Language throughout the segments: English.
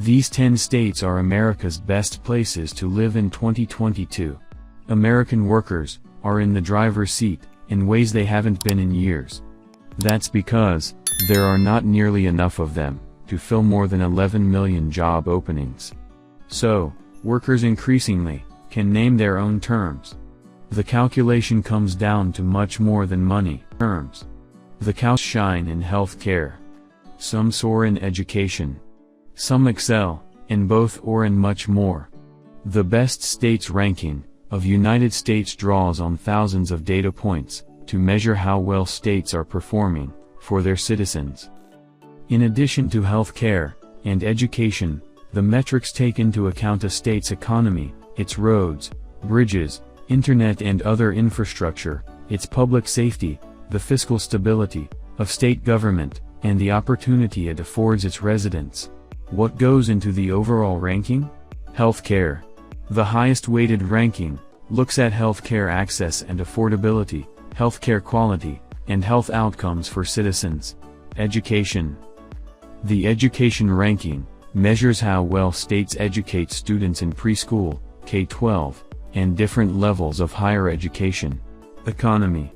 These 10 states are America's best places to live in 2022. American workers are in the driver's seat in ways they haven't been in years. That's because there are not nearly enough of them to fill more than 11 million job openings. So, workers increasingly can name their own terms. The calculation comes down to much more than money terms. The cows shine in healthcare. Some soar in education. Some excel in both or in much more. The best states ranking of United States draws on thousands of data points to measure how well states are performing for their citizens. In addition to healthcare and education, the metrics take into account a state's economy, its roads, bridges, internet and other infrastructure, its public safety, the fiscal stability of state government, and the opportunity it affords its residents. What goes into the overall ranking? Healthcare. The highest weighted ranking looks at healthcare access and affordability, healthcare quality, and health outcomes for citizens. Education. The education ranking measures how well states educate students in preschool, K-12, and different levels of higher education. Economy.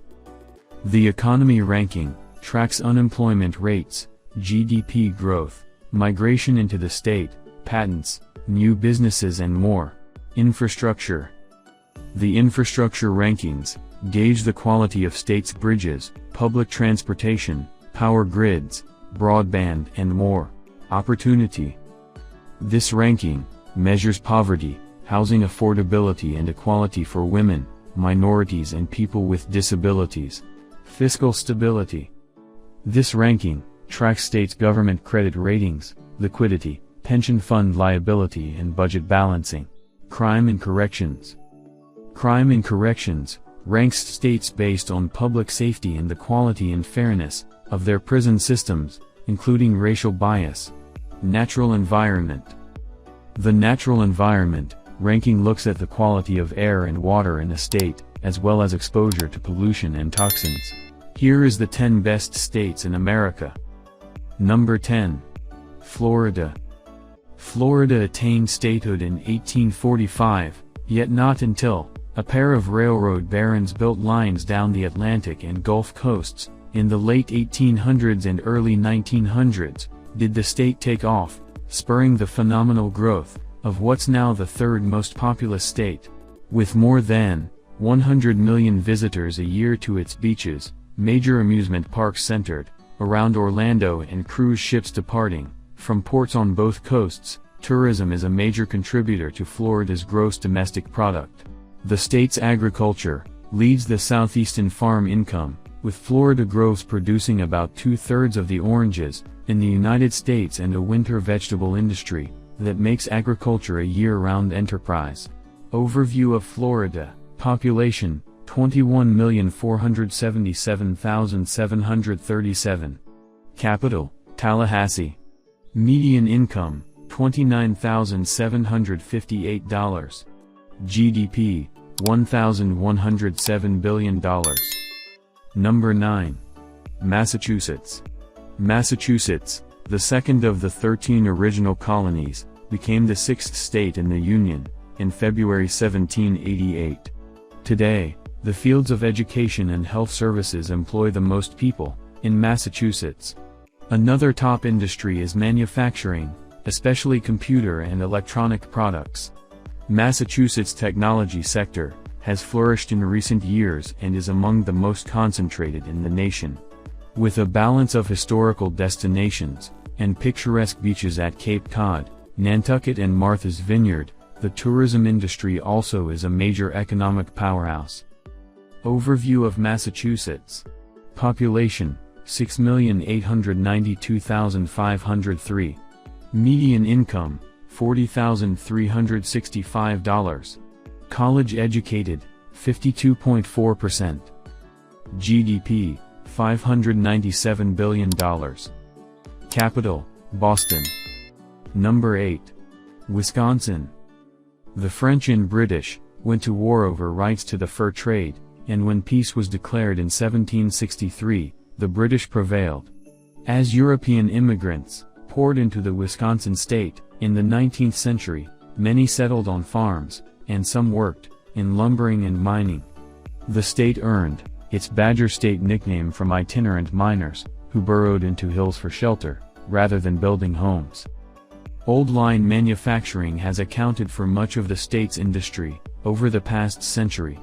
The economy ranking tracks unemployment rates, GDP growth, migration into the state, patents, new businesses and more. Infrastructure. The infrastructure rankings gauge the quality of states' bridges, public transportation, power grids, broadband and more. Opportunity. This ranking measures poverty, housing affordability and equality for women, minorities and people with disabilities. Fiscal stability. This ranking tracks states' government credit ratings, liquidity, pension fund liability and budget balancing. Crime and corrections. Crime and corrections ranks states based on public safety and the quality and fairness of their prison systems, including racial bias. Natural environment. The natural environment ranking looks at the quality of air and water in a state, as well as exposure to pollution and toxins. Here is the 10 best states in America. Number 10. Florida. Florida attained statehood in 1845, yet not until a pair of railroad barons built lines down the Atlantic and Gulf coasts in the late 1800s and early 1900s did the state take off, spurring the phenomenal growth of what's now the third most populous state. With more than 100 million visitors a year to its beaches, major amusement parks centered around Orlando and cruise ships departing from ports on both coasts, tourism is a major contributor to Florida's gross domestic product. The state's agriculture leads the southeastern farm income, with Florida groves producing about 2/3 of the oranges in the United States and a winter vegetable industry that makes agriculture a year-round enterprise. Overview of Florida. Population, 21,477,737. Capital, Tallahassee. Median income, $29,758. GDP, $1,107 billion. Number 9. Massachusetts. Massachusetts, the second of the 13 original colonies, became the 6th state in the Union in February 1788. Today, the fields of education and health services employ the most people in Massachusetts. Another top industry is manufacturing, especially computer and electronic products. Massachusetts' technology sector has flourished in recent years and is among the most concentrated in the nation. With a balance of historical destinations and picturesque beaches at Cape Cod, Nantucket and Martha's Vineyard, the tourism industry also is a major economic powerhouse. Overview of Massachusetts. Population, 6,892,503. Median income, $40,365. College educated, 52.4%. GDP, $597 billion. Capital, Boston. Number 8. Wisconsin. The French and British went to war over rights to the fur trade, and when peace was declared in 1763, the British prevailed. As European immigrants poured into the Wisconsin state. In the 19th century, many settled on farms, and some worked in lumbering and mining. The state earned its Badger State nickname from itinerant miners, who burrowed into hills for shelter, rather than building homes. Old line manufacturing has accounted for much of the state's industry over the past century.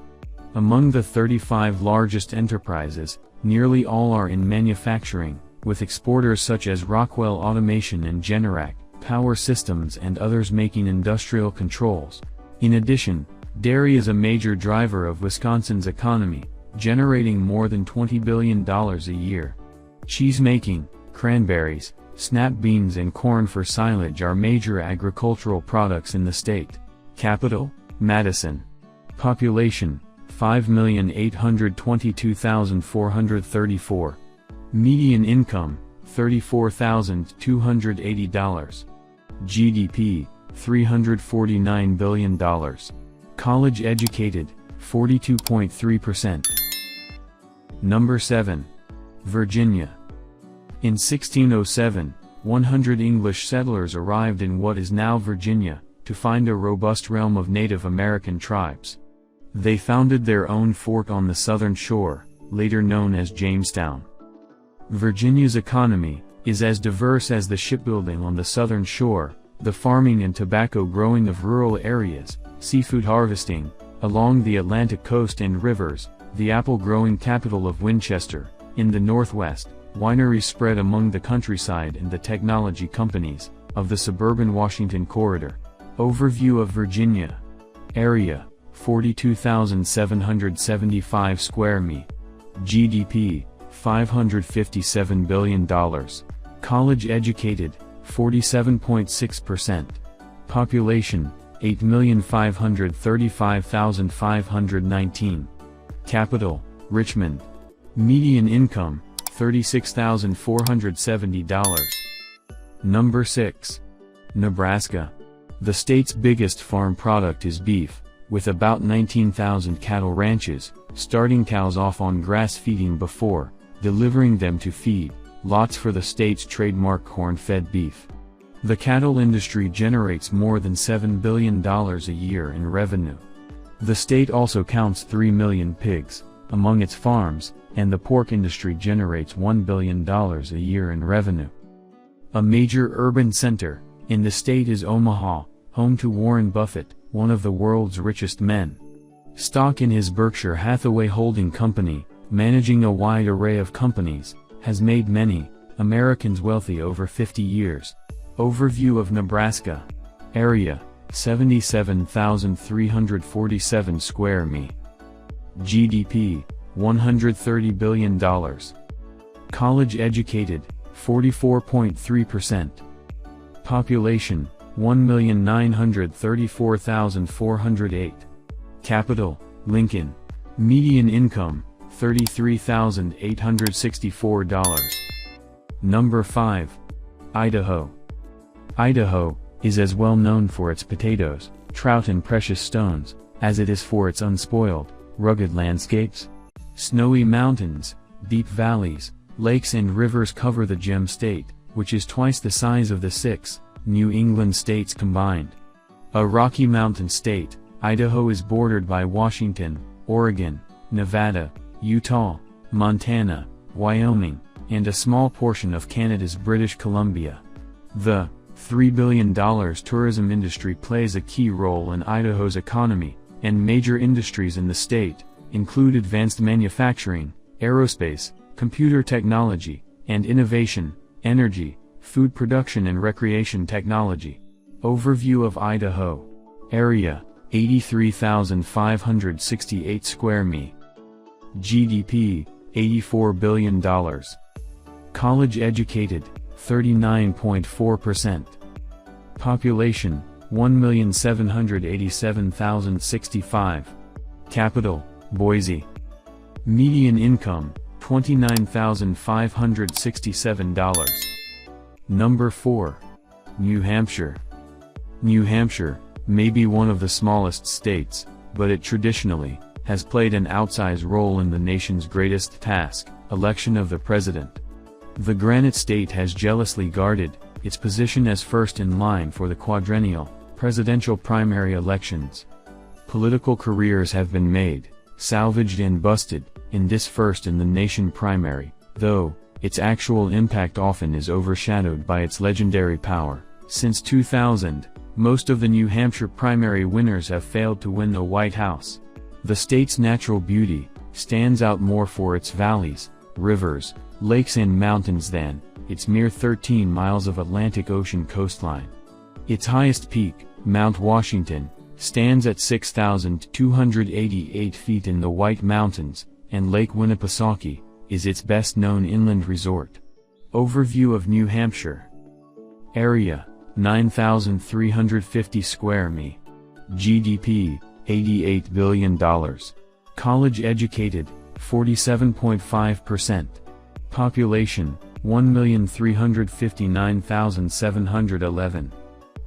Among the 35 largest enterprises, nearly all are in manufacturing, with exporters such as Rockwell Automation and Generac Power Systems and others making industrial controls. In addition, dairy is a major driver of Wisconsin's economy, generating more than $20 billion a year. Cheese making, cranberries, snap beans and corn for silage are major agricultural products in the state. Capital: Madison. Population: 5,822,434. Median income: $34,280. GDP: $349 billion. College educated: 42.3%. Number 7. Virginia. In 1607, 100 English settlers arrived in what is now Virginia, to find a robust realm of Native American tribes. They founded their own fort on the southern shore, later known as Jamestown. Virginia's economy is as diverse as the shipbuilding on the southern shore, the farming and tobacco growing of rural areas, seafood harvesting along the Atlantic coast and rivers, the apple-growing capital of Winchester, in the northwest, wineries spread among the countryside and the technology companies of the suburban Washington corridor. Overview of Virginia. Area: 42,775 square mi. GDP: $557 billion. College educated: 47.6%. Population: 8,535,519. Capital: Richmond. Median income: $36,470. Number 6. Nebraska. The state's biggest farm product is beef, with about 19,000 cattle ranches, starting cows off on grass feeding before delivering them to feed lots for the state's trademark corn-fed beef. The cattle industry generates more than $7 billion a year in revenue. The state also counts 3 million pigs among its farms, and the pork industry generates $1 billion a year in revenue. A major urban center in the state is Omaha, home to Warren Buffett, one of the world's richest men. Stock in his Berkshire Hathaway holding company, managing a wide array of companies, has made many Americans wealthy over 50 years. Overview of Nebraska. Area: 77,347 square mi. GDP: $130 billion. College educated: 44.3%. Population: 1,934,408. Capital: Lincoln. Median income: $33,864. Number 5. Idaho. Idaho is as well known for its potatoes, trout and precious stones, as it is for its unspoiled, rugged landscapes. Snowy mountains, deep valleys, lakes and rivers cover the Gem State, which is twice the size of the 6 New England states combined. A Rocky Mountain state, Idaho is bordered by Washington, Oregon, Nevada, Utah, Montana, Wyoming, and a small portion of Canada's British Columbia. The $3 billion tourism industry plays a key role in Idaho's economy, and major industries in the state include advanced manufacturing, aerospace, computer technology, and innovation, energy, food production and recreation technology. Overview of Idaho. Area: 83,568 square mi. GDP: $84 billion. College educated: 39.4%. Population: 1,787,065. Capital: Boise. Median income: $29,567. Number 4. New Hampshire. New Hampshire may be one of the smallest states, but it traditionally has played an outsized role in the nation's greatest task, election of the president. The Granite State has jealously guarded its position as first in line for the quadrennial, presidential primary elections. Political careers have been made, salvaged and busted, in this first-in-the-nation primary, though, its actual impact often is overshadowed by its legendary power. Since 2000, most of the New Hampshire primary winners have failed to win the White House. The state's natural beauty stands out more for its valleys, rivers, lakes and mountains than its mere 13 miles of Atlantic Ocean coastline. Its highest peak, Mount Washington, stands at 6,288 feet in the White Mountains, and Lake Winnipesaukee is its best-known inland resort. Overview of New Hampshire. Area, 9,350 square mi. GDP, $88 billion. College educated, 47.5%. Population, 1,359,711.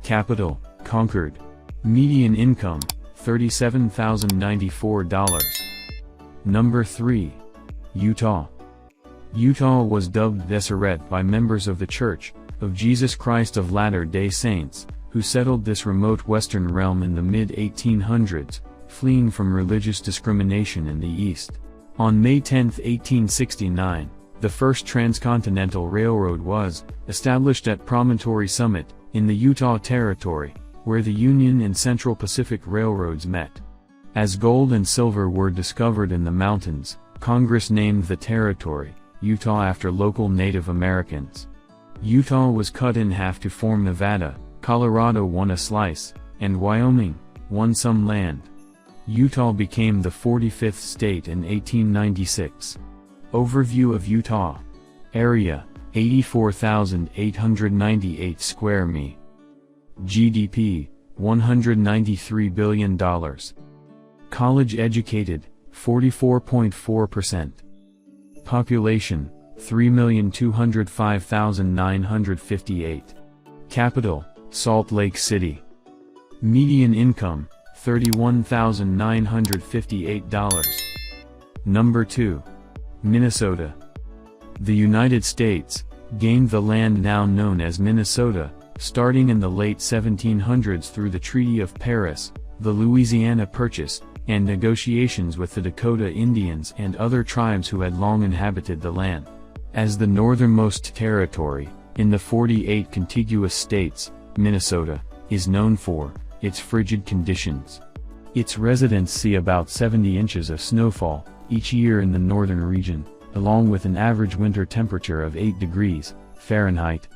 Capital, Concord. Median income, $37,094. Number 3. Utah. Utah was dubbed Deseret by members of the Church of Jesus Christ of Latter-day Saints, who settled this remote western realm in the mid-1800s, fleeing from religious discrimination in the East. On May 10, 1869, the first transcontinental railroad was established at Promontory Summit, in the Utah Territory, where the Union and Central Pacific Railroads met. As gold and silver were discovered in the mountains, Congress named the territory Utah after local Native Americans. Utah was cut in half to form Nevada, Colorado won a slice, and Wyoming won some land. Utah became the 45th state in 1896. Overview of Utah. Area, 84,898 square mi. GDP, $193 billion. College educated, 44.4%. Population, 3,205,958. Capital, Salt Lake City. Median income, $31,958. Number 2. Minnesota. The United States gained the land now known as Minnesota, starting in the late 1700s through the Treaty of Paris, the Louisiana Purchase, and negotiations with the Dakota Indians and other tribes who had long inhabited the land. As the northernmost territory in the 48 contiguous states, Minnesota is known for its frigid conditions. Its residents see about 70 inches of snowfall each year in the northern region, along with an average winter temperature of 8 degrees Fahrenheit.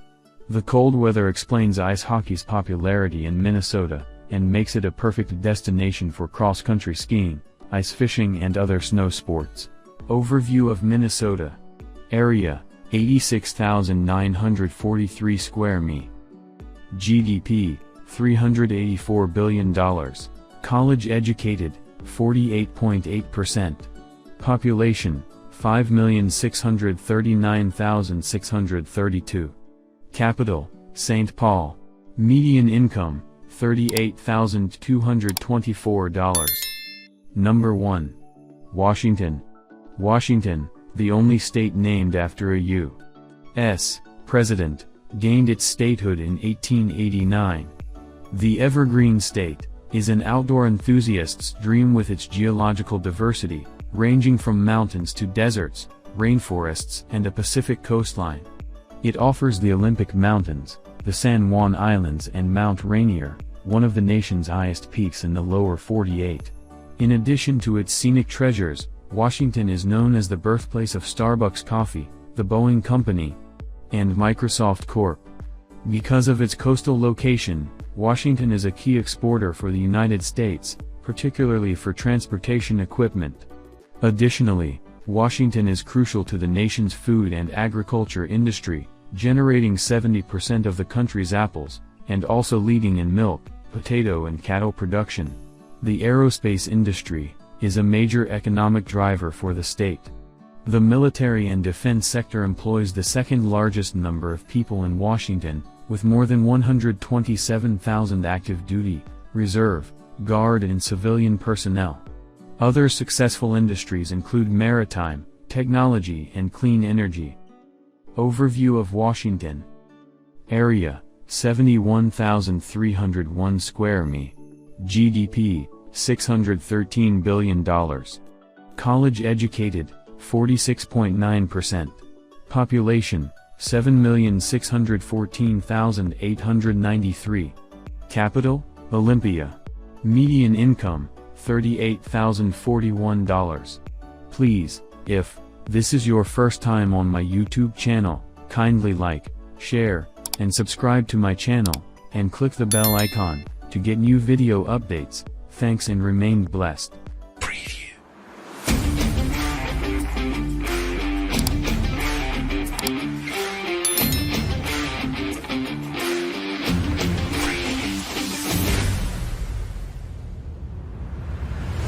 The cold weather explains ice hockey's popularity in Minnesota, and makes it a perfect destination for cross-country skiing, ice fishing and other snow sports. Overview of Minnesota. Area, 86,943 square mi. GDP, $384 billion. College educated, 48.8%. Population, 5,639,632. Capital, St. Paul. Median income, $38,224. Number 1. Washington. Washington, the only state named after a U.S. president, gained its statehood in 1889. The Evergreen State is an outdoor enthusiast's dream with its geological diversity, ranging from mountains to deserts, rainforests and a Pacific coastline. It offers the Olympic Mountains, the San Juan Islands and Mount Rainier, one of the nation's highest peaks in the lower 48. In addition to its scenic treasures, Washington is known as the birthplace of Starbucks Coffee, the Boeing Company, and Microsoft Corp. Because of its coastal location, Washington is a key exporter for the United States, particularly for transportation equipment. Additionally, Washington is crucial to the nation's food and agriculture industry, generating 70% of the country's apples, and also leading in milk, potato and cattle production. The aerospace industry is a major economic driver for the state. The military and defense sector employs the second largest number of people in Washington, with more than 127,000 active duty, reserve, guard and civilian personnel. Other successful industries include maritime, technology and clean energy. Overview of Washington. Area, 71,301 square mi. GDP, $613 billion. College educated, 46.9%. Population, 7,614,893. Capital, Olympia. Median income, $38,041. Please, if this is your first time on my YouTube channel, kindly like, share, and subscribe to my channel, and click the bell icon to get new video updates. Thanks and remain blessed.